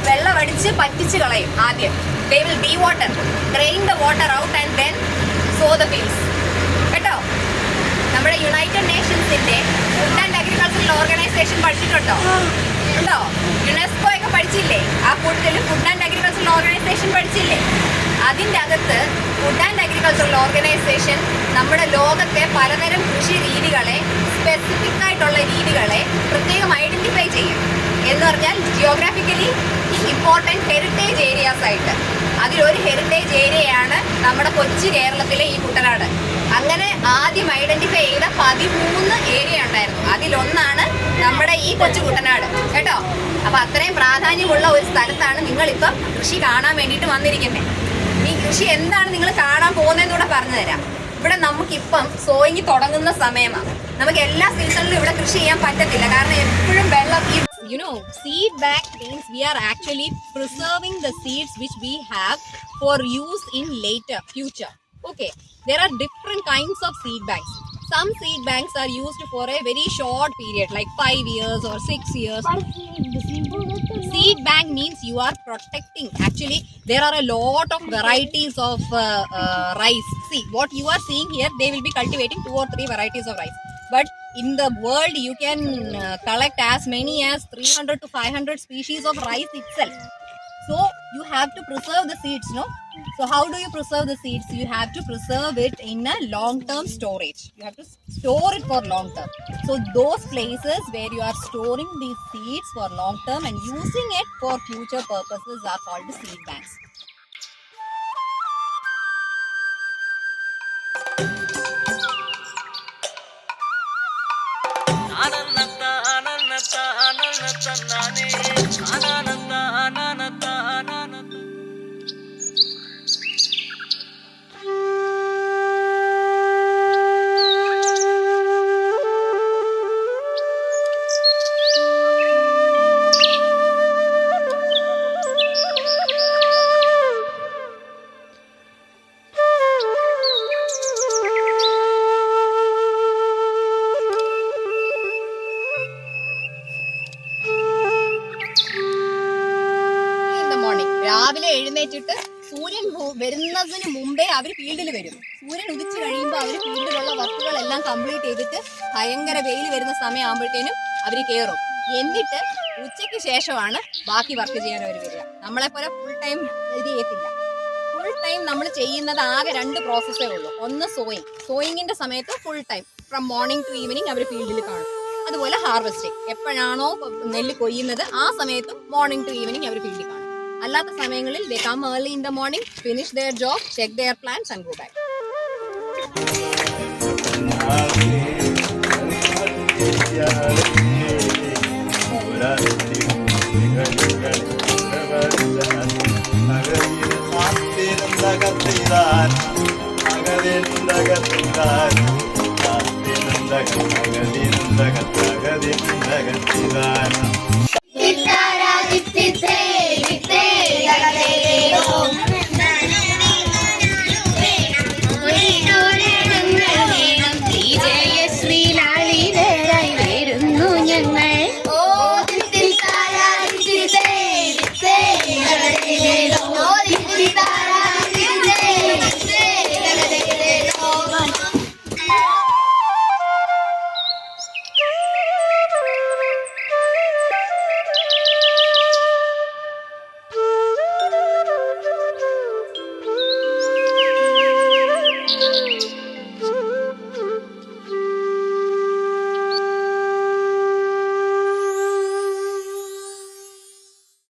വെള്ളം അടിച്ച് പറ്റിച്ച് കളയും ആദ്യം. They will de-water, drain the water out and then sow the fields. കേട്ടോ? നമ്മുടെ യുണൈറ്റഡ് നേഷൻസിന്റെ ഫുഡ് ആൻഡ് അഗ്രികൾച്ചറൽ ഓർഗനൈസേഷൻ പഠിച്ചിട്ടുണ്ടോ? ഉണ്ടോ? യുനെസ്കോ ഒക്കെ പഠിച്ചില്ലേ? ആ കൂട്ടത്തിൽ ഫുഡ് ആൻഡ് അഗ്രികൾച്ചറൽ ഓർഗനൈസേഷൻ പഠിച്ചില്ലേ? അതിൻ്റെ അകത്ത് ഫുഡ് ആൻഡ് അഗ്രികൾച്ചറൽ ഓർഗനൈസേഷൻ നമ്മുടെ ലോകത്തെ പലതരം കൃഷി രീതികളെ, സ്പെസിഫിക് ആയിട്ടുള്ള രീതികളെ പ്രത്യേകം ഐഡന്റിഫൈ ചെയ്യും. എന്ന് പറഞ്ഞാൽ ജിയോഗ്രാഫിക്കലി ഇമ്പോർട്ടൻറ്റ് ഹെറിറ്റേജ് ഏരിയാസ് ആയിട്ട്. അതിലൊരു ഹെറിറ്റേജ് ഏരിയയാണ് നമ്മുടെ കൊച്ചു കേരളത്തിലെ ഈ കുട്ടനാട്. അങ്ങനെ ആദ്യം ഐഡന്റിഫൈ ചെയ്ത 13 ഏരിയ ഉണ്ടായിരുന്നു. അതിലൊന്നാണ് നമ്മുടെ ഈ കൊച്ചു കുട്ടനാട്. കേട്ടോ? അപ്പൊ അത്രയും പ്രാധാന്യമുള്ള ഒരു സ്ഥലത്താണ് നിങ്ങളിപ്പം കൃഷി കാണാൻ വേണ്ടിയിട്ട് വന്നിരിക്കുന്നത്. ഈ കൃഷി എന്താണ് നിങ്ങൾ കാണാൻ പോകുന്നതെന്നൂടെ പറഞ്ഞു തരാം. ഇവിടെ നമുക്കിപ്പം സോയിങ് തുടങ്ങുന്ന സമയമാണ്. നമുക്ക് എല്ലാ സീസണിലും ഇവിടെ കൃഷി ചെയ്യാൻ പറ്റത്തില്ല, കാരണം എപ്പോഴും വെള്ളം. Seed bank means we are actually preserving the seeds which we have for use in later future. Okay, there are different kinds of seed banks. Some seed banks are used for a very short period, like 5 years or 6 years. Seed bank means you are protecting. Actually, there are a lot of varieties of rice. See, what you are seeing here, they will be cultivating 2 or 3 varieties of rice. But in the world, you can collect as many as 300 to 500 species of rice itself. So you have to preserve the seeds, no? So how do you preserve the seeds? You have to preserve it in a long-term storage. You have to store it for long-term. So those places where you are storing these seeds for long-term and using it for future purposes are called seed banks. രാവിലെ എഴുന്നേറ്റിട്ട് സൂര്യൻ വരുന്നതിന് മുമ്പേ അവർ ഫീൽഡിൽ വരും. സൂര്യൻ ഉദിച്ചു കഴിയുമ്പോൾ അവർ ഫീൽഡിലുള്ള വർക്കുകളെല്ലാം കംപ്ലീറ്റ് ചെയ്തിട്ട് ഭയങ്കര വെയിൽ വരുന്ന സമയമാകുമ്പോഴത്തേനും അവർ കയറും. എന്നിട്ട് ഉച്ചയ്ക്ക് ശേഷമാണ് ബാക്കി വർക്ക് ചെയ്യാൻ അവർ വരിക. നമ്മളെപ്പോലെ ഫുൾ ടൈം ഇത് ചെയ്യത്തില്ല. ഫുൾ ടൈം നമ്മൾ ചെയ്യുന്നത് ആകെ 2 പ്രോസസ്സേ ഉള്ളൂ. ഒന്ന് സോയിങ്ങിന്റെ സമയത്ത് full time from morning to evening അവർ ഫീൽഡിൽ കാണും. അതുപോലെ ഹാർവെസ്റ്റിംഗ് എപ്പോഴാണോ നെല്ല് കൊയ്യുന്നത് ആ സമയത്തും മോർണിംഗ് ടു ഈവനിങ് അവർ ഫീൽഡിൽ കാണും. അല്ലാത്ത സമയങ്ങളിൽ they come early in the morning, finish their job, check their plants and go back.